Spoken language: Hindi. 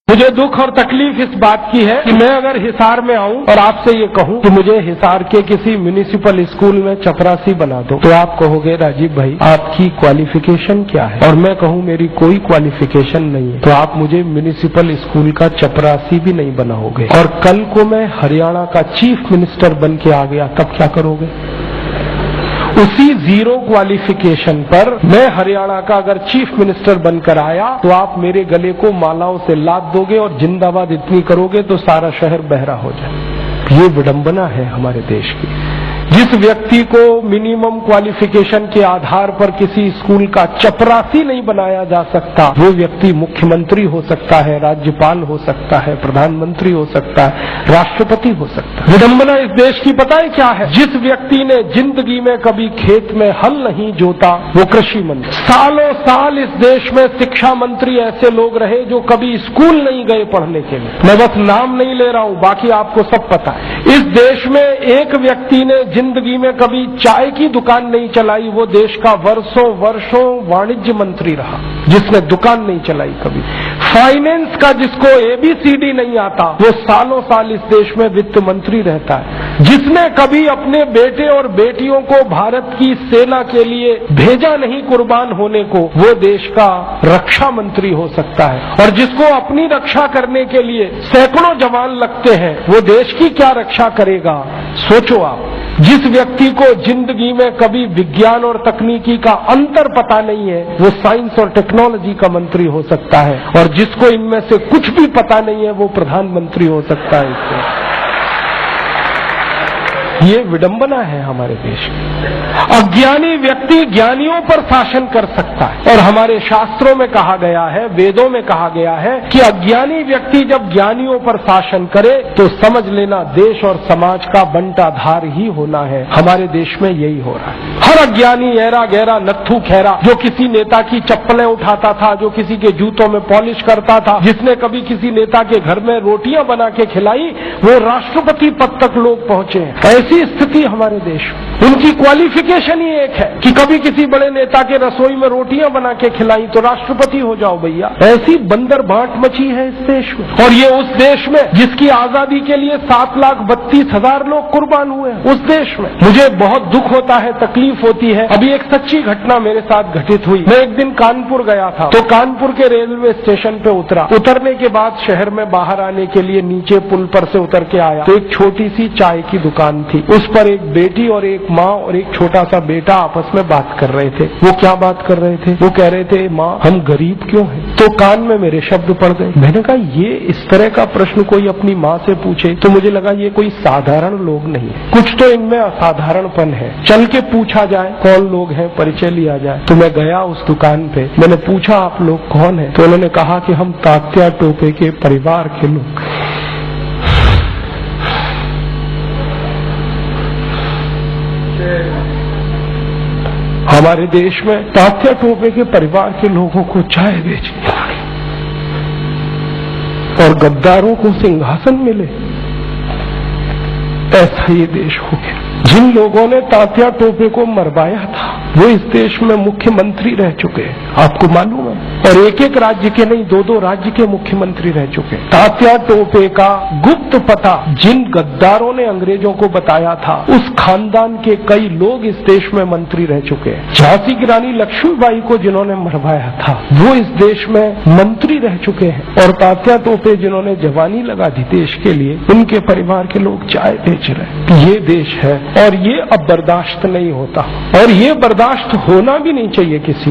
मुझे दुख और तकलीफ इस बात की है कि मैं अगर हिसार में आऊं और आपसे ये कहूं कि मुझे हिसार के किसी म्युनिसिपल स्कूल में चपरासी बना दो, तो आप कहोगे राजीव भाई आपकी क्वालिफिकेशन क्या है, और मैं कहूं मेरी कोई क्वालिफिकेशन नहीं है, तो आप मुझे म्युनिसिपल स्कूल का चपरासी भी नहीं बनाओगे। और कल को मैं हरियाणा का चीफ मिनिस्टर बन के आ गया, तब क्या करोगे? उसी जीरो क्वालिफिकेशन पर मैं हरियाणा का अगर चीफ मिनिस्टर बनकर आया तो आप मेरे गले को मालाओं से लाद दोगे और जिंदाबाद इतनी करोगे तो सारा शहर बहरा हो जाए। ये विडंबना है हमारे देश की। जिस व्यक्ति को मिनिमम क्वालिफिकेशन के आधार पर किसी स्कूल का चपरासी नहीं बनाया जा सकता, वो व्यक्ति मुख्यमंत्री हो सकता है, राज्यपाल हो सकता है, प्रधानमंत्री हो सकता है, राष्ट्रपति हो सकता है। विडंबना इस देश की पता है क्या है? जिस व्यक्ति ने जिंदगी में कभी खेत में हल नहीं जोता वो कृषि मंत्री। सालों साल इस देश में शिक्षा मंत्री ऐसे लोग रहे जो कभी स्कूल नहीं गए पढ़ने के लिए। मैं बस नाम नहीं ले रहा हूं, बाकी आपको सब पता है। इस देश में एक व्यक्ति ने जिंदगी में कभी चाय की दुकान नहीं चलाई, वो देश का वर्षों वाणिज्य मंत्री रहा जिसने दुकान नहीं चलाई कभी। फाइनेंस का जिसको ABCD नहीं आता वो सालों साल इस देश में वित्त मंत्री रहता है। जिसने कभी अपने बेटे और बेटियों को भारत की सेना के लिए भेजा नहीं कुर्बान होने को, वो देश का रक्षा मंत्री हो सकता है। और जिसको अपनी रक्षा करने के लिए सैकड़ों जवान लगते हैं वो देश की क्या रक्षा करेगा? सोचो आप। जिस व्यक्ति को जिंदगी में कभी विज्ञान और तकनीकी का अंतर पता नहीं है वो साइंस और टेक्नोलॉजी का मंत्री हो सकता है, और जिसको इनमें से कुछ भी पता नहीं है वो प्रधानमंत्री हो सकता है। इससे ये विडंबना है हमारे देश की। अज्ञानी व्यक्ति ज्ञानियों पर शासन कर सकता है, और हमारे शास्त्रों में कहा गया है, वेदों में कहा गया है कि अज्ञानी व्यक्ति जब ज्ञानियों पर शासन करे तो समझ लेना देश और समाज का बंटाधार ही होना है। हमारे देश में यही हो रहा है। हर अज्ञानी ऐरा गहरा नत्थू खैरा जो किसी नेता की चप्पलें उठाता था, जो किसी के जूतों में पॉलिश करता था, जिसने कभी किसी नेता के घर में रोटियां बना के खिलाई, वो राष्ट्रपति पद तक लोग पहुंचे हैं। ऐसी स्थिति हमारे देश में। उनकी क्वालिफिकेशन ही एक है कि कभी किसी बड़े नेता के रसोई में रोटियां बना के खिलाई तो राष्ट्रपति हो जाओ भैया। ऐसी बंदर बांट मची है इस देश में। और ये उस देश में जिसकी आजादी के लिए 7,32,000 लोग कुर्बान हुए हैं, उस देश में। मुझे बहुत दुख होता है, तकलीफ होती है। अभी एक सच्ची घटना मेरे साथ घटित हुई। मैं एक दिन कानपुर गया था, तो कानपुर के रेलवे स्टेशन पे उतरा। उतरने के बाद शहर में बाहर आने के लिए नीचे पुल पर से उतर के आया तो एक छोटी सी चाय की दुकान थी। उस पर एक बेटी और एक माँ और एक छोटा सा बेटा आपस में बात कर रहे थे। वो क्या बात कर रहे थे? वो कह रहे थे, माँ हम गरीब क्यों हैं? तो कान में मेरे शब्द पड़ गए। मैंने कहा ये इस तरह का प्रश्न कोई अपनी माँ से पूछे तो मुझे लगा ये कोई साधारण लोग नहीं है, कुछ तो इनमें असाधारणपन है। चल के पूछा जाए कौन लोग हैं, परिचय लिया जाए। तो मैं गया उस दुकान पे, मैंने पूछा आप लोग कौन है? तो उन्होंने कहा कि हम तात्या टोपे के परिवार के लोग। हमारे देश में तात्या टोपे के परिवार के लोगों को चाय बेचनी पड़ी और गद्दारों को सिंहासन मिले। ऐसा ये देश हो गया। जिन लोगों ने तात्या टोपे को मरवाया था वो इस देश में मुख्यमंत्री रह चुके हैं, आपको मालूम है। और एक एक राज्य के नहीं, 2-2 राज्य के मुख्यमंत्री रह चुके हैं। तात्या टोपे का गुप्त पता जिन गद्दारों ने अंग्रेजों को बताया था, उस खानदान के कई लोग इस देश में मंत्री रह चुके हैं। झांसी की रानी लक्ष्मीबाई को जिन्होंने मरवाया था वो इस देश में मंत्री रह चुके हैं। और तात्या टोपे जिन्होंने जवानी लगा दी देश के लिए, उनके परिवार के लोग चाय बेच रहे हैं। ये देश है और ये अब बर्दाश्त नहीं होता, और ये बर्दाश्त होना भी नहीं चाहिए किसी